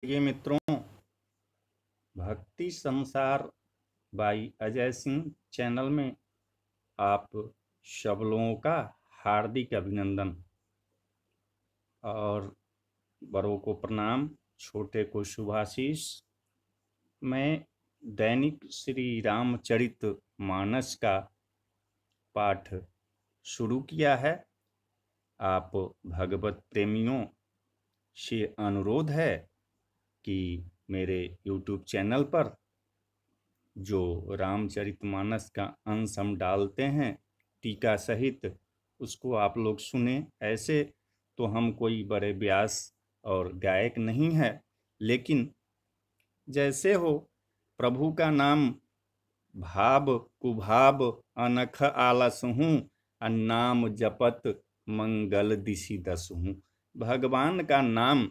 ये मित्रों, भक्ति संसार बाई अजय सिंह चैनल में आप सब लोगों का हार्दिक अभिनंदन और बड़ों को प्रणाम, छोटे को शुभाशीष। मैं दैनिक श्री रामचरित मानस का पाठ शुरू किया है। आप भगवत प्रेमियों से अनुरोध है कि मेरे YouTube चैनल पर जो रामचरितमानस का अंश हम डालते हैं टीका सहित, उसको आप लोग सुने। ऐसे तो हम कोई बड़े व्यास और गायक नहीं है, लेकिन जैसे हो प्रभु का नाम भाव कुभाव अनख आलस हूँ, नाम जपत मंगल दिशि दस हूँ। भगवान का नाम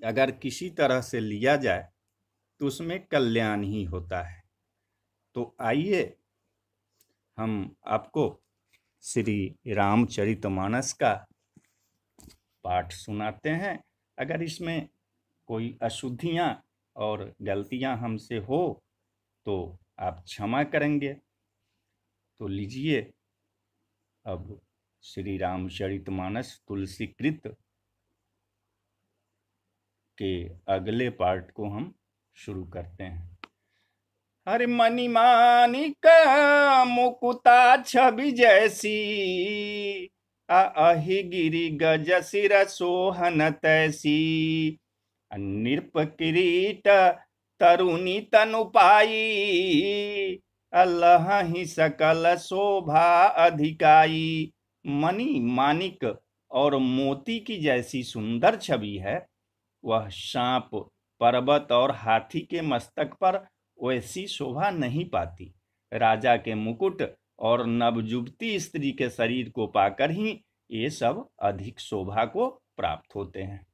अगर किसी तरह से लिया जाए तो उसमें कल्याण ही होता है। तो आइए हम आपको श्री रामचरितमानस का पाठ सुनाते हैं। अगर इसमें कोई अशुद्धियां और गलतियां हमसे हो तो आप क्षमा करेंगे। तो लीजिए अब श्री रामचरितमानस तुलसीकृत के अगले पार्ट को हम शुरू करते हैं। हरि मणिमाणिक मुकुता छवि जैसी, अहि गिरि गज सिर सोहन तैसी। नृप किरीट तरुणी तनु पाई, अलहि सकल शोभा अधिकाई। मणि माणिक और मोती की जैसी सुंदर छवि है। वह सांप, पर्वत और हाथी के मस्तक पर वैसी शोभा नहीं पाती। राजा के मुकुट और नवजुवती स्त्री के शरीर को पाकर ही ये सब अधिक शोभा को प्राप्त होते हैं।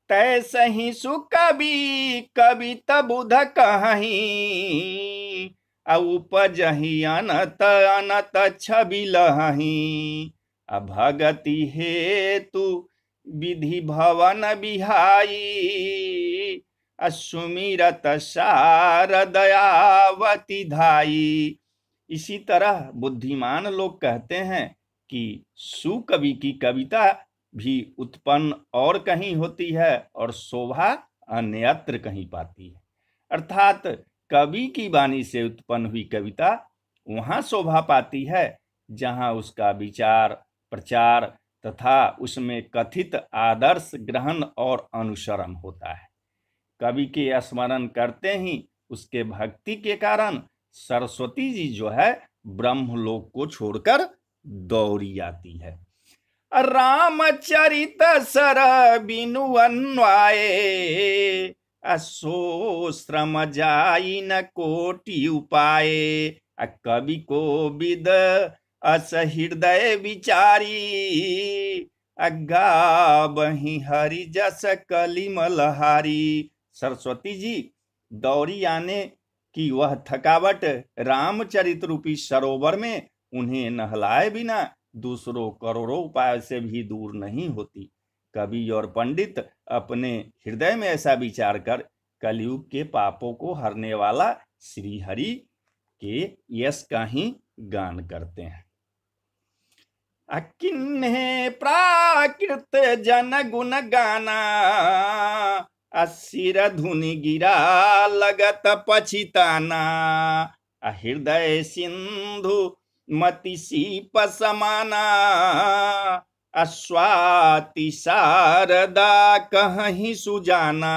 तैसहि सुकवि कविता बुध कहीं, उपजहि अनत अनत छवि लहीं। भगति हेतु विधि भवन बिहाई, सुमिरत सार दयावती धाई। इसी तरह बुद्धिमान लोग कहते हैं कि सुकवि की कविता भी उत्पन्न और कहीं होती है और शोभा अन्यत्र कहीं पाती है। अर्थात कवि की वाणी से उत्पन्न हुई कविता वहां शोभा पाती है जहां उसका विचार, प्रचार तथा उसमें कथित आदर्श ग्रहण और अनुसरण होता है। कवि के स्मरण करते ही उसके भक्ति के कारण सरस्वती जी जो है ब्रह्मलोक को छोड़कर दौड़ी आती है। रामचरित सर बिनु अन्वाए, सो श्रम जाई न कोटि उपाय। कवि को विद अस हृदय विचारी, गावहि हरि जस कलिमलहारी। सरस्वती जी दौड़ी आने की वह थकावट रामचरित रूपी सरोवर में उन्हें नहलाए बिना दूसरों करोड़ों उपाय से भी दूर नहीं होती। कवि और पंडित अपने हृदय में ऐसा विचार कर कलयुग के पापों को हरने वाला श्री हरि के यश का ही गान करते हैं। किन्हे प्राकृत जन गुण गाना, सिर धुनि गिरा लगत पछिताना। हृदय सिंधु मति सीप समाना, स्वाति शारदा कहीं सुजाना।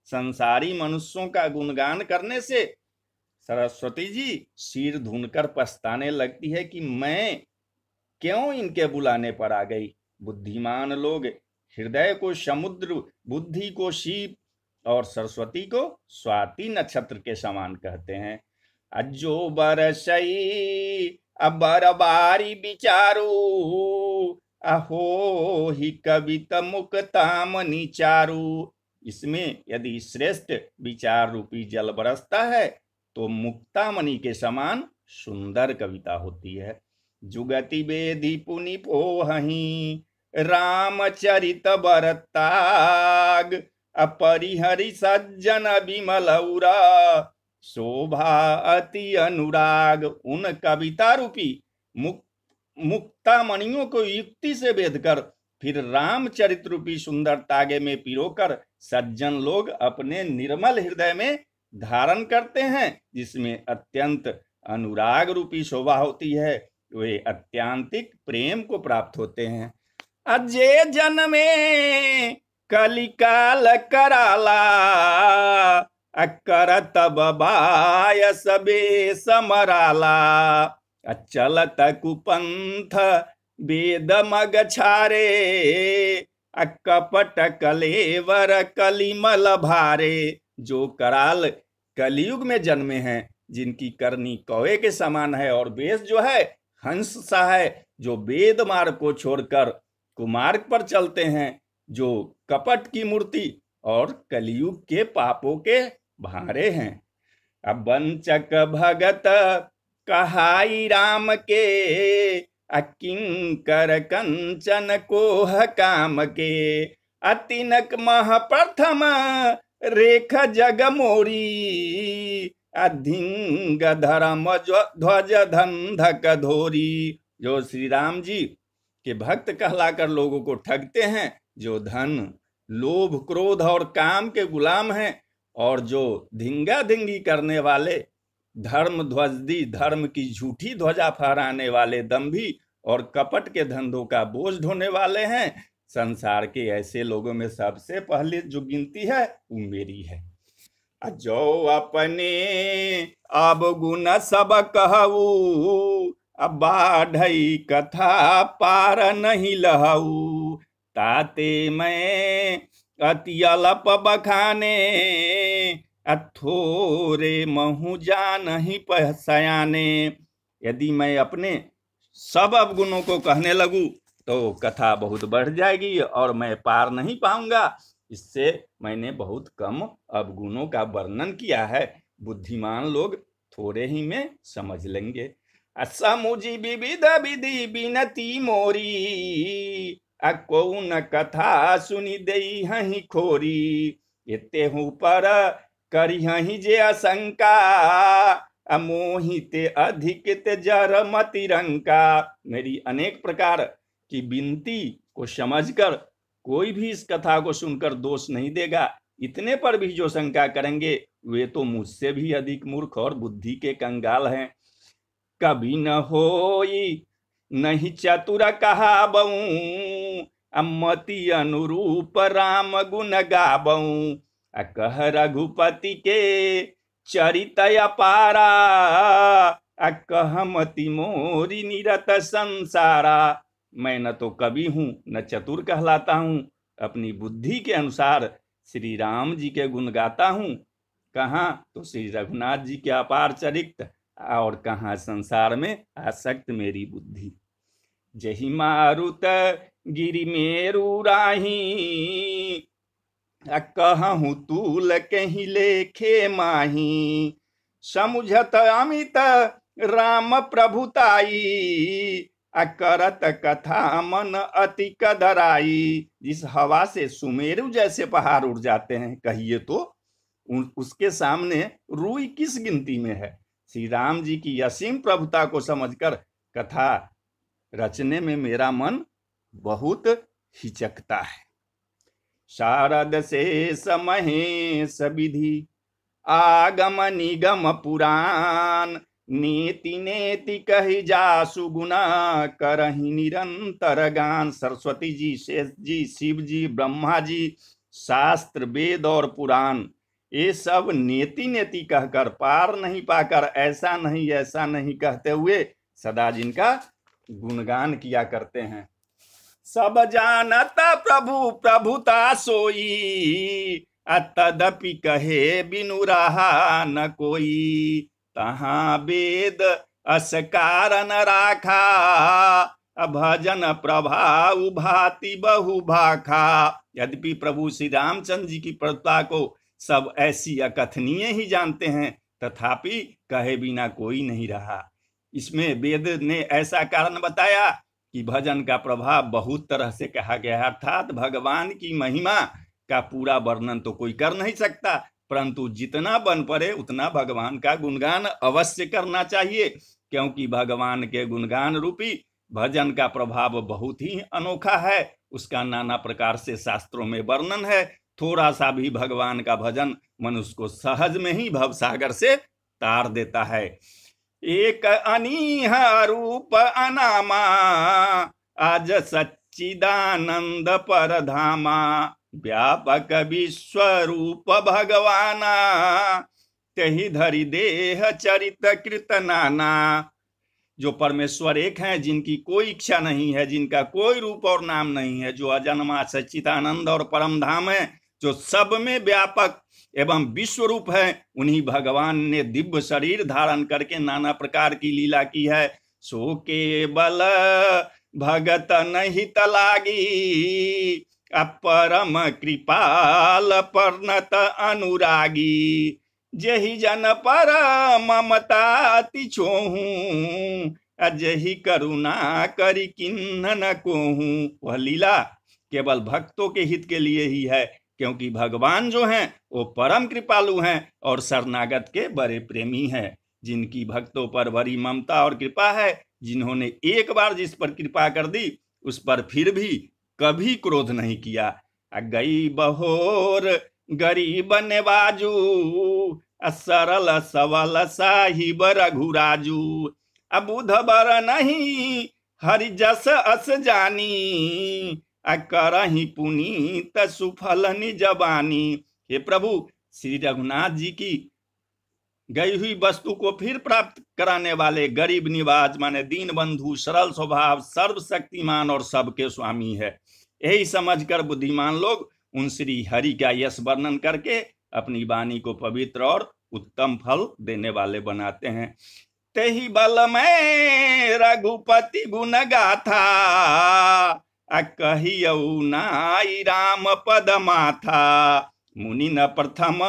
संसारी मनुष्यों का गुणगान करने से सरस्वती जी सिर धुनकर पछताने लगती है कि मैं क्यों इनके बुलाने पर आ गई। बुद्धिमान लोग हृदय को समुद्र, बुद्धि को सीप और सरस्वती को स्वाति नक्षत्र के समान कहते हैं। अजो बरसई अबर बारी विचारू, अहो ही कविता मुक्तामणि चारू। इसमें यदि श्रेष्ठ विचार रूपी जल बरसता है तो मुक्तामणि के समान सुंदर कविता होती है। जुगति बेदी पुनि पोहही, रामचरित बरताग। अपरिहरि सज्जन विमल उरा, शोभा अति अनुराग। उन कविता रूपी मुक्ता मणियों को युक्ति से भेद कर फिर रामचरित रूपी सुंदर तागे में पिरोकर सज्जन लोग अपने निर्मल हृदय में धारण करते हैं, जिसमें अत्यंत अनुराग रूपी शोभा होती है। वे अत्यांतिक प्रेम को प्राप्त होते हैं। अजय जन्मे कलिकाल कराला, अकर तब बाय सबे समराला। अचलत कुपंथ वेद मग छारे, अकपट कलेवर कलिमल भारे। जो कराल कलयुग में जन्मे हैं, जिनकी करनी कौवे के समान है और वेश जो है हंस सा है, जो वेद मार्ग को छोड़कर कुमार्ग पर चलते हैं, जो कपट की मूर्ति और कलयुग के पापों के भारे हैं। अब वंचक भगत कहाई राम के, अकिंकर कंचन कोह काम के। अतिनक मह प्रथम रेख जग मोरी, अधिंग धर्म ध्वज धंधक धोरी। जो श्री राम जी के भक्त कहलाकर लोगों को ठगते हैं, जो धन लोभ क्रोध और काम के गुलाम हैं, और जो धिंगा धिंगी करने वाले धर्म ध्वजदी धर्म की झूठी ध्वजा फहराने वाले दंभी और कपट के धंधों का बोझ ढोने वाले हैं। संसार के ऐसे लोगों में सबसे पहले जो गिनती है वो मेरी है। जो अपने अब गुण सब कहू, अब बाढ़ई कथा पार नहीं लहू। ताते मैं अति अलप बखाने, अथोरे महु जान ही पहसयाने। यदि मैं अपने सब अवगुणों को कहने लगूं तो कथा बहुत बढ़ जाएगी और मैं पार नहीं पाऊंगा। इससे मैंने बहुत कम अवगुणों का वर्णन किया है। बुद्धिमान लोग थोड़े ही में समझ लेंगे। असमुझी विविध विधि बिनती मोरी, अकौन कथा सुनी दई हही खोरी। एते हूँ पर करी हही जे आशंका, अमोहित अधिकित जर मति रंका। मेरी अनेक प्रकार की विनती को समझकर कोई भी इस कथा को सुनकर दोष नहीं देगा। इतने पर भी जो शंका करेंगे वे तो मुझसे भी अधिक मूर्ख और बुद्धि के कंगाल हैं। कभी न होई नहीं चतुर कहाबऊ, अमति अनुरूप राम गुण गाबऊ। अकह रघुपति के चरित अपारा, अकह मति मोरी निरत संसारा। मैं न तो कवि हूं न चतुर कहलाता हूं, अपनी बुद्धि के अनुसार श्री राम जी के गुण गाता हूं। कहाँ तो श्री रघुनाथ जी के अपार चरित्र, और कहाँ संसार में आसक्त मेरी बुद्धि। जही मारुत गिरि मेरु राही, कहूँ तूल कहीं लेखे माही। समुझत अमित राम प्रभुताई, अकरत कथा मन अति कदराई। जिस हवा से सुमेरु जैसे पहाड़ उड़ जाते हैं, कहिए तो उसके सामने रूई किस गिनती में है। श्री राम जी की असीम प्रभुता को समझकर कथा रचने में मेरा मन बहुत हिचकता है। शारद से समहेश विधि, आगम निगम पुराण। नीति नेति कही जासु गुना, करहि निरंतर गान। सरस्वती जी, शेष जी, शिव जी, ब्रह्मा जी, शास्त्र वेद और पुराण, ये सब नेति नेति कहकर पार नहीं पाकर ऐसा नहीं कहते हुए सदा जिनका गुणगान किया करते हैं। सब जानता प्रभु प्रभुता सोई, तदपि कहे बिनु रहा न कोई। तहाँ वेद अस कारण राखा, भजन प्रभाव भाति बहु भाखा। यद्यपि प्रभु श्री रामचंद्र जी की प्रभुता को सब ऐसी अकथनीय ही जानते हैं, तथापि कहे बिना कोई नहीं रहा। इसमें वेद ने ऐसा कारण बताया कि भजन का प्रभाव बहुत तरह से कहा गया है, अर्थात भगवान की महिमा का पूरा वर्णन तो कोई कर नहीं सकता, परंतु जितना बन पड़े उतना भगवान का गुणगान अवश्य करना चाहिए, क्योंकि भगवान के गुणगान रूपी भजन का प्रभाव बहुत ही अनोखा है। उसका नाना प्रकार से शास्त्रों में वर्णन है। थोड़ा सा भी भगवान का भजन मनुष्य को सहज में ही भवसागर से तार देता है। एक अनीह रूप अनामा, आज सच्चिदानंद परधामा, व्यापक विश्वरूप भगवाना, तेहि धरि देह चरित कृत नाना। जो परमेश्वर एक हैं, जिनकी कोई इच्छा नहीं है, जिनका कोई रूप और नाम नहीं है, जो अजन्मा सच्चिदानंद और परम धाम है, जो सब में व्यापक एवं विश्व रूप है, उन्हीं भगवान ने दिव्य शरीर धारण करके नाना प्रकार की लीला की है। सो केवल भगत नहीं तलागी, अपरम कृपाल परनत अनुरागी, जही जन पर ममता तिछोहूं, अजही करुणा करी किन्न न कोहूं। वह लीला केवल भक्तों के हित के लिए ही है, क्योंकि भगवान जो हैं वो परम कृपालु हैं और शरणागत के बड़े प्रेमी हैं, जिनकी भक्तों पर बड़ी ममता और कृपा है, जिन्होंने एक बार जिस पर कृपा कर दी उस पर फिर भी कभी क्रोध नहीं किया। गई बहोर गरीब नेवाजू, सरल सवल साहिब रघुराजू, अबुध बर नहीं हरि जस अस जानी, करही पुनीत सुफल निजबानी। हे प्रभु, श्री रघुनाथ जी की गई हुई वस्तु को फिर प्राप्त कराने वाले गरीब निवाज माने दीन बंधु, सरल स्वभाव, सर्वशक्तिमान और सबके स्वामी है। यही समझकर बुद्धिमान लोग उन श्री हरि का यश वर्णन करके अपनी वाणी को पवित्र और उत्तम फल देने वाले बनाते हैं। तेहि बल में रघुपति गुण गाथा, कहियऊ नाई राम पद माथा, मुनि न प्रथम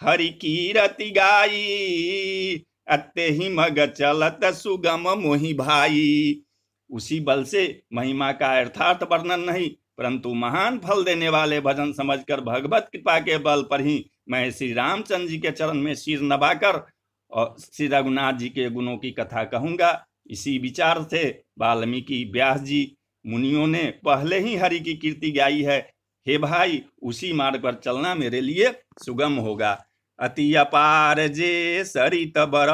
हरि कीरति गाई, अते ही मग चलत सुगम मोहि भाई। उसी बल से महिमा का अर्थार्थ वर्णन नहीं, परंतु महान फल देने वाले भजन समझकर भगवत कृपा के बल पर ही मैं श्री रामचंद्र जी के चरण में सिर नवाकर और श्री रघुनाथ जी के गुणों की कथा कहूँगा। इसी विचार से वाल्मीकि व्यास जी मुनियों ने पहले ही हरि की कीर्ति गाई है। हे भाई, उसी मार्ग पर चलना मेरे लिए सुगम होगा। अति अपार जे सरित बर,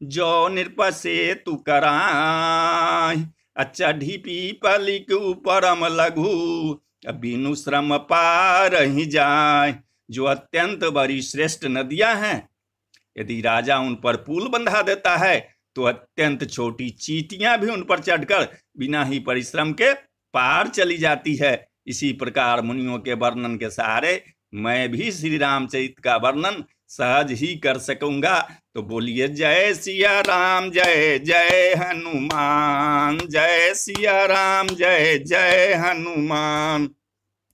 जो नृपसे तु कराई, चढ़ी पीपली के परम लघु, बिनु श्रम पार ही जाए। जो अत्यंत बड़ी श्रेष्ठ नदियां हैं, यदि राजा उन पर पुल बंधा देता है तो अत्यंत छोटी चींटियां भी उन पर चढ़कर बिना ही परिश्रम के पार चली जाती है। इसी प्रकार मुनियों के वर्णन के सहारे मैं भी श्री रामचरित का वर्णन सहज ही कर सकूंगा। तो बोलिए जय सिया राम, जय जय हनुमान, जय सिया राम, जय जय हनुमान।